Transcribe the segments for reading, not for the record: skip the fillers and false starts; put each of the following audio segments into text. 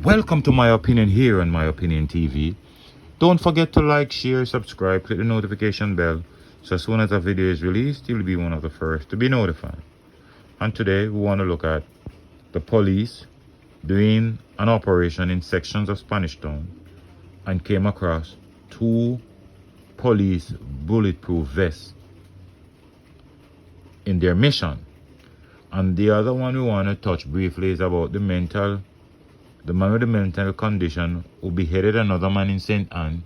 Welcome to My Opinion here on My Opinion TV. Don't forget to like, share, subscribe, click the notification bell so as soon as a video is released, you'll be one of the first to be notified. And today we want to look at the police doing an operation in sections of Spanish Town and came across 2 police bulletproof vests in their mission. And the other one we want to touch briefly is about the man with the mental condition who beheaded another man in St. Anne,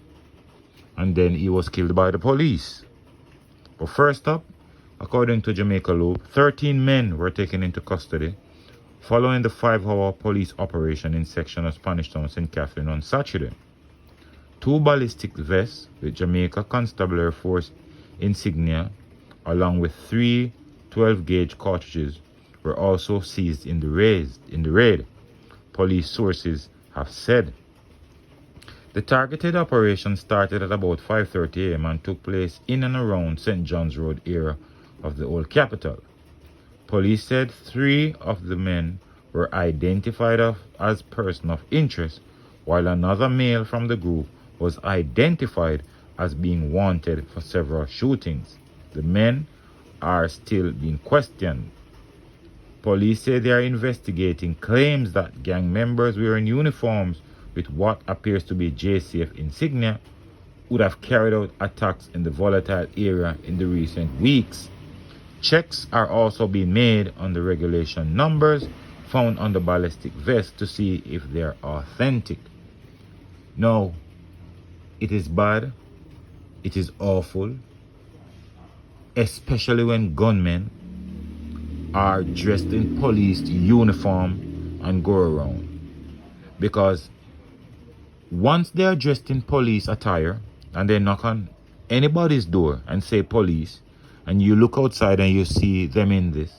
and then he was killed by the police. But first up, according to Jamaica Loop, 13 men were taken into custody following the 5-hour police operation in section of Spanish Town, St. Catherine on Saturday. 2 ballistic vests with Jamaica Constabulary Force insignia, along with 3 12-gauge cartridges, were also seized in the raid, police sources have said. The targeted operation started at about 5:30 a.m. and took place in and around St. John's Road area of the old capital. Police said 3 of the men were identified as persons of interest, while another male from the group was identified as being wanted for several shootings. The men are still being questioned. Police say they are investigating claims that gang members wearing uniforms with what appears to be JCF insignia would have carried out attacks in the volatile area in the recent weeks. Checks are also being made on the regulation numbers found on the ballistic vest to see if they are authentic. No, it is bad, it is awful, especially when gunmen are dressed in police uniform and go around. Because once they are dressed in police attire and they knock on anybody's door and say police, and you look outside and you see them in this,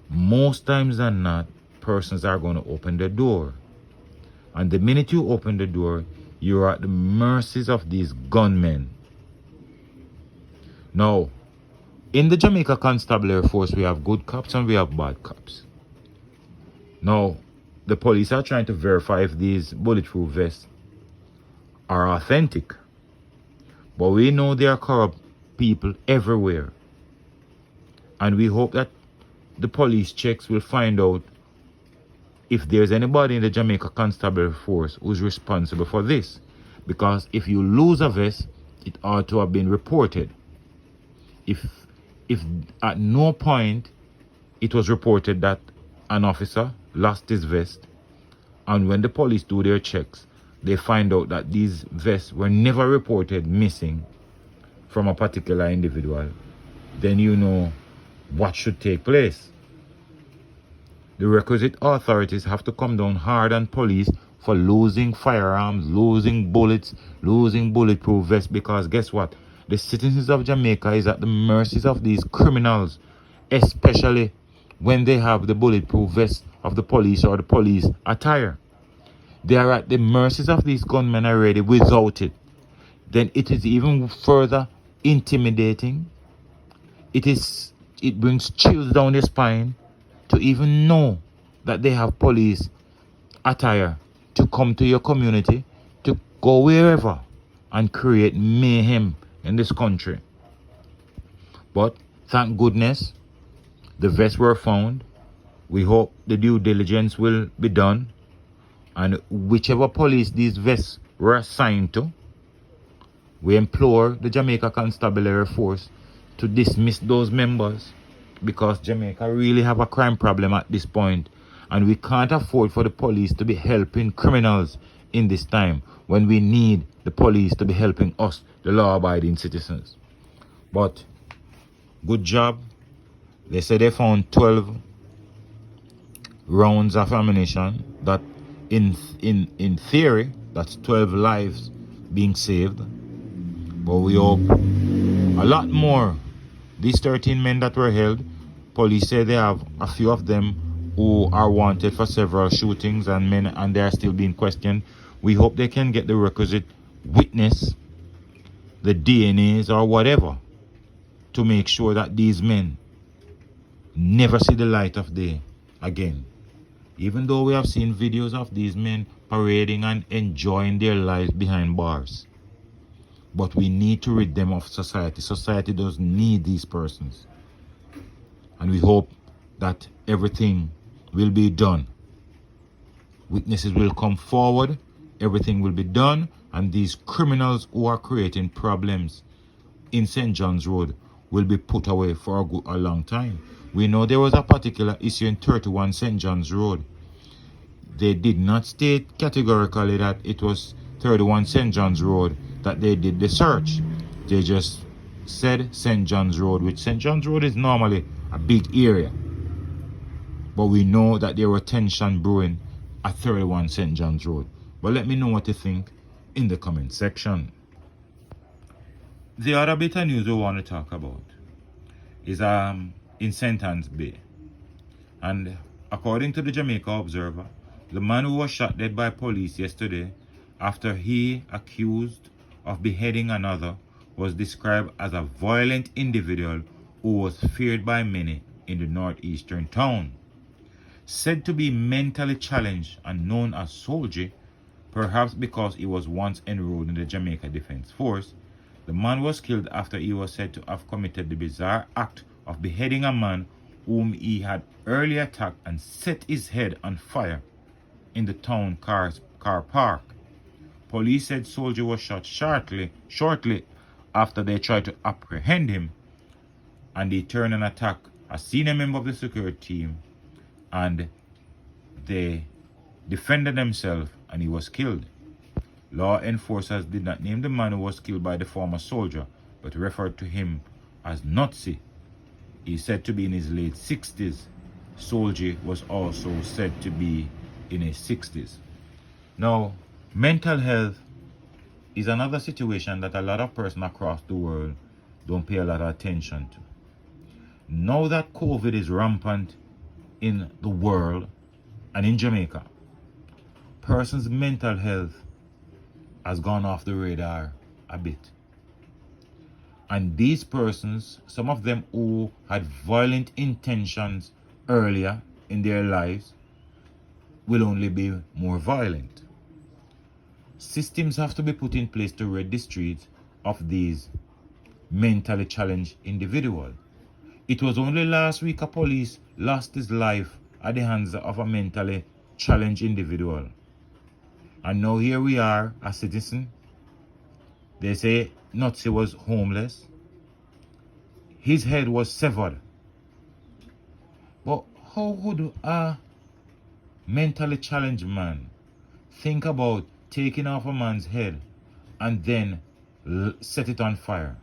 most times than not, persons are going to open the door. And the minute you open the door, you're at the mercies of these gunmen. Now, in the Jamaica Constabulary Force, we have good cops and we have bad cops. Now, the police are trying to verify if these bulletproof vests are authentic. But we know there are corrupt people everywhere. And we hope that the police checks will find out if there's anybody in the Jamaica Constabulary Force who's responsible for this. Because if you lose a vest, it ought to have been reported. If at no point it was reported that an officer lost his vest, and when the police do their checks, they find out that these vests were never reported missing from a particular individual, then you know what should take place. The requisite authorities have to come down hard on police for losing firearms, losing bullets, losing bulletproof vests, because guess what? The citizens of Jamaica is at the mercies of these criminals, especially when they have the bulletproof vest of the police or the police attire. They are at the mercies of these gunmen already without it. Then it is even further intimidating. It brings chills down your spine to even know that they have police attire to come to your community, to go wherever and create mayhem in this country. But thank goodness the vests were found. We hope the due diligence will be done, and whichever police these vests were assigned to, we implore the Jamaica Constabulary Force to dismiss those members, because Jamaica really have a crime problem at this point, and we can't afford for the police to be helping criminals in this time when we need the police to be helping us, the law-abiding citizens. But good job. They say they found 12 rounds of ammunition. That in theory, that's 12 lives being saved. But we hope a lot more. These 13 men that were held, police say they have a few of them who are wanted for several shootings and they are still being questioned. We hope they can get the requisite witness, the DNAs or whatever, to make sure that these men never see the light of day again. Even though we have seen videos of these men parading and enjoying their lives behind bars. But we need to rid them of society. Society does need these persons. And we hope that everything will be done. Witnesses will come forward. Everything will be done. And these criminals who are creating problems in St. John's Road will be put away for a long time. We know there was a particular issue in 31 St. John's Road. They did not state categorically that it was 31 St. John's Road that they did the search. They just said St. John's Road, which St. John's Road is normally a big area. But we know that there were tension brewing at 31 St. John's Road. But let me know what you think in the comment section. The other bit of news we want to talk about is in St. Anne's Bay. And according to the Jamaica Observer, the man who was shot dead by police yesterday after he, accused of beheading another, was described as a violent individual who was feared by many in the northeastern town. Said to be mentally challenged and known as Soldier, perhaps because he was once enrolled in the Jamaica Defense Force, the man was killed after he was said to have committed the bizarre act of beheading a man whom he had earlier attacked and set his head on fire in the town car park. Police said Soldier was shot shortly after they tried to apprehend him, and he turned and attacked a senior member of the security team, and they defended themselves and he was killed. Law enforcers did not name the man who was killed by the former soldier, but referred to him as Nazi. He is said to be in his late 60s. Soldier was also said to be in his 60s. Now, mental health is another situation that a lot of persons across the world don't pay a lot of attention to. Now that COVID is rampant in the world and in Jamaica, persons' mental health has gone off the radar a bit. And these persons, some of them who had violent intentions earlier in their lives, will only be more violent. Systems have to be put in place to rid the streets of these mentally challenged individuals. It was only last week a police lost his life at the hands of a mentally challenged individual. And now here we are, a citizen. They say Nazi was homeless. His head was severed. But how would a mentally challenged man think about taking off a man's head and then set it on fire?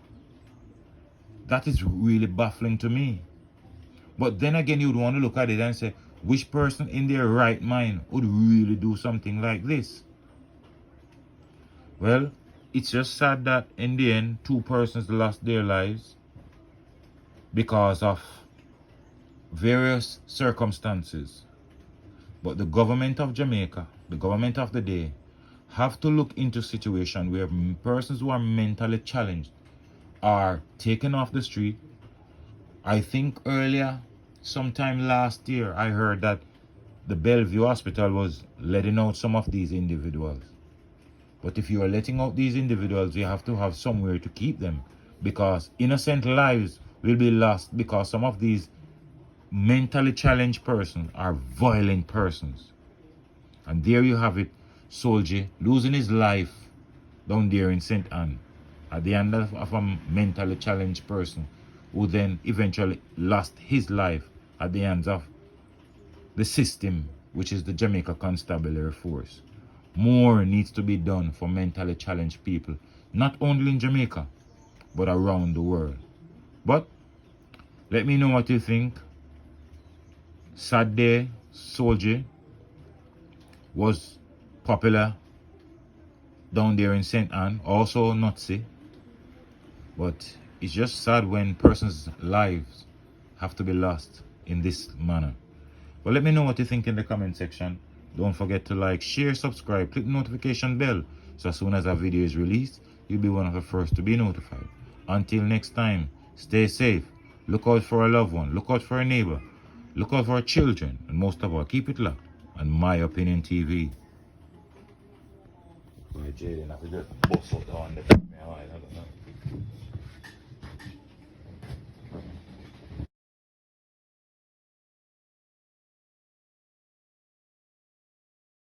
That is really baffling to me. But then again, you'd want to look at it and say, which person in their right mind would really do something like this? Well, it's just sad that in the end, 2 persons lost their lives because of various circumstances. But the government of Jamaica, the government of the day, have to look into situations where persons who are mentally challenged are taken off the street. I think earlier, sometime last year, I heard that the Bellevue Hospital was letting out some of these individuals. But if you are letting out these individuals, you have to have somewhere to keep them, because innocent lives will be lost because some of these mentally challenged persons are violent persons. And there you have it, Soldier losing his life down there in St. Anne at the end of a mentally challenged person who then eventually lost his life at the hands of the system, which is the Jamaica Constabulary Force. More needs to be done for mentally challenged people, not only in Jamaica, but around the world. But let me know what you think. Sad day, Soldier was popular down there in St. Anne, also Nazi. But it's just sad when persons' lives have to be lost in this manner. But let me know what you think in the comment section. Don't forget to like, share, subscribe, click the notification bell, so as soon as a video is released, you'll be one of the first to be notified. Until next time, stay safe, look out for a loved one, look out for a neighbor, look out for our children, and most of all, keep it locked on My Opinion TV. Boy, Jaden, I have to just bust out the one that took me a while, I don't know.